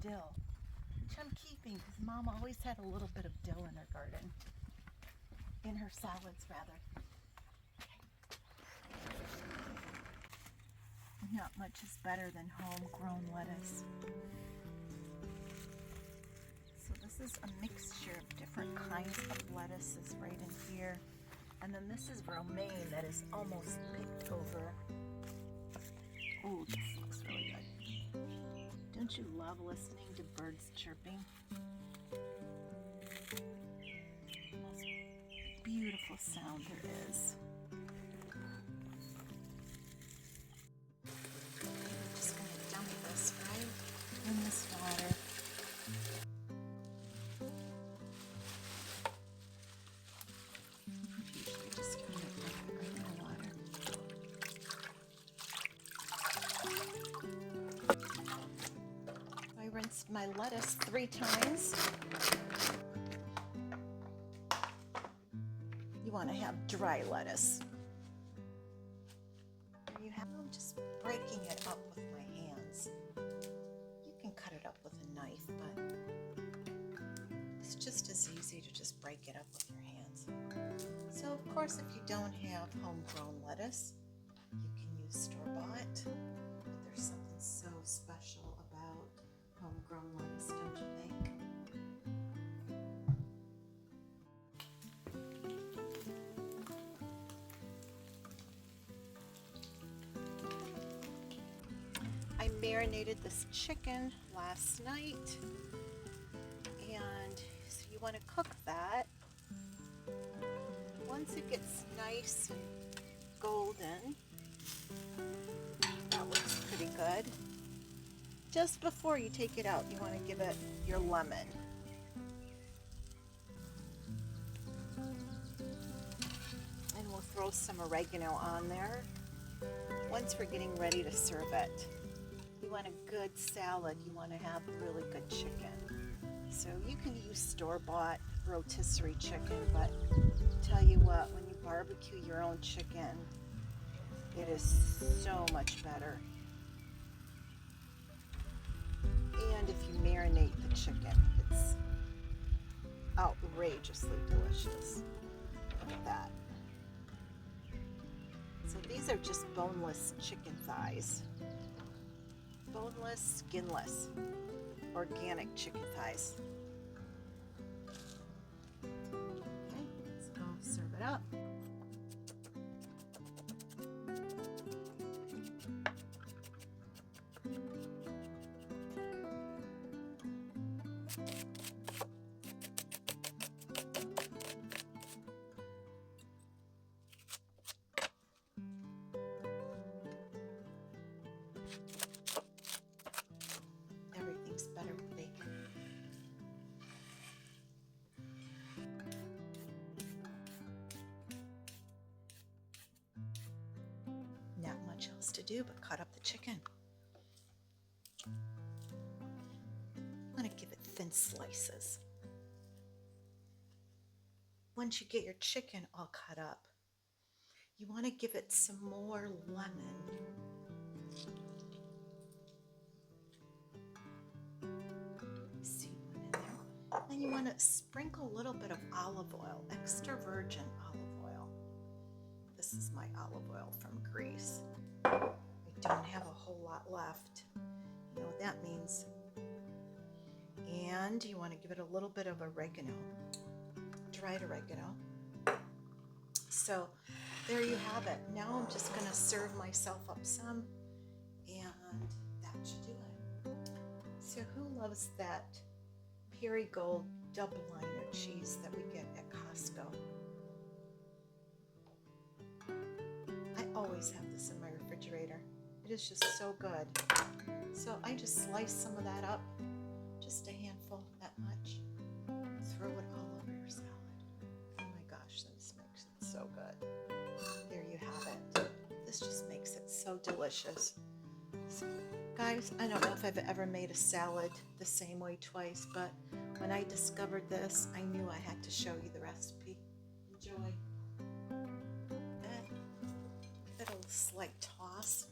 dill, which I'm keeping because Mom always had a little bit of dill in her garden. In her salads, rather. Not much is better than homegrown lettuce. So this is a mixture of different kinds of lettuces right in here. And then this is romaine that is almost picked over. Oh, this looks really good. Don't you love listening to birds chirping? The most beautiful sound there is. I'm just going to dump this right in this water. Usually just dump it right in the water. I rinsed my lettuce 3 times. You want to have dry lettuce. There you have. I'm just breaking it up with my hands. You can cut it up with a knife, but it's just as easy to just break it up with your hands. So of course, if you don't have homegrown lettuce, you can use store-bought. But there's something so special about homegrown lettuce, don't you think? I marinated this chicken last night, and so you want to cook that. Once it gets nice and golden, that looks pretty good. Just before you take it out, you want to give it your lemon. And we'll throw some oregano on there once we're getting ready to serve it. You want a good salad, you want to have really good chicken. So you can use store-bought rotisserie chicken, but tell you what, when you barbecue your own chicken, it is so much better. And if you marinate the chicken, it's outrageously delicious. Look at that. So these are just boneless chicken thighs. Boneless, skinless, organic chicken thighs. Okay, let's go serve it up. Everything's better with bacon. Not much else to do but cut up the chicken. I'm going to give it thin slices. Once you get your chicken all cut up, you want to give it some more lemon. Then you want to sprinkle a little bit of olive oil, extra virgin olive oil. This is my olive oil from Greece. I don't have a whole lot left. You know what that means. And you want to give it a little bit of oregano, dried oregano. So there you have it. Now I'm just going to serve myself up some, and that should do it. So who loves that Perigold double liner cheese that we get at Costco? I always have this in my refrigerator. It is just so good. So I just slice some of that up, just a handful, that much. Throw it all over your salad. Oh my gosh, this makes it so good. There you have it. This just makes it so delicious. So, guys, I don't know if I've ever made a salad the same way twice, but when I discovered this, I knew I had to show you the recipe. Enjoy. Give it a slight toss.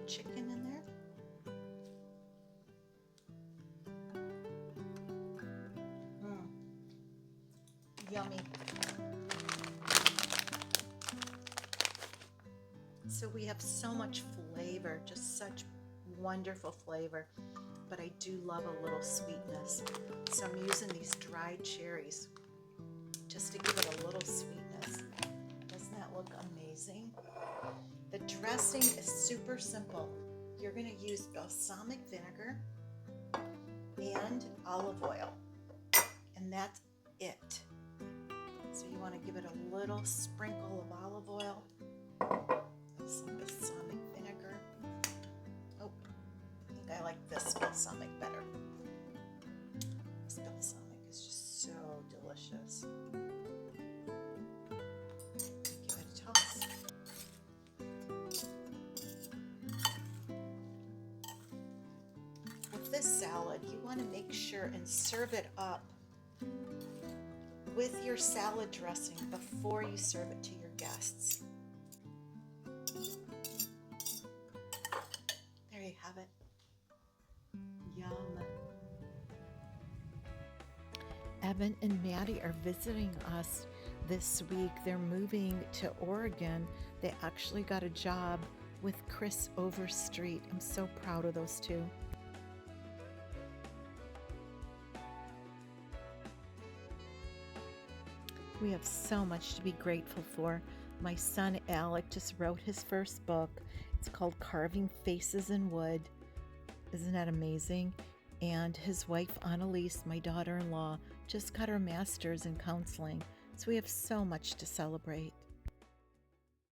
chicken in there. Yummy. So we have so much flavor, just such wonderful flavor, but I do love a little sweetness. So I'm using these dried cherries just to give it a little sweetness. Doesn't that look amazing? The dressing is super simple. You're going to use balsamic vinegar and olive oil, and that's it. So you want to give it a little sprinkle of olive oil, some balsamic vinegar. Oh, I think I like this balsamic better. This balsamic is just so delicious. Give it a toss. With this salad, you want to make sure and serve it up with your salad dressing before you serve it to your guests. There you have it. Yum. Evan and Maddy are visiting us this week. They're moving to Oregon. They actually got a job with Chris Overstreet. I'm so proud of those two. We have so much to be grateful for. My son Alec just wrote his first book. It's called Carving Faces in Wood. Isn't that amazing? And his wife Annalise, my daughter-in-law, just got her master's in counseling. So we have so much to celebrate.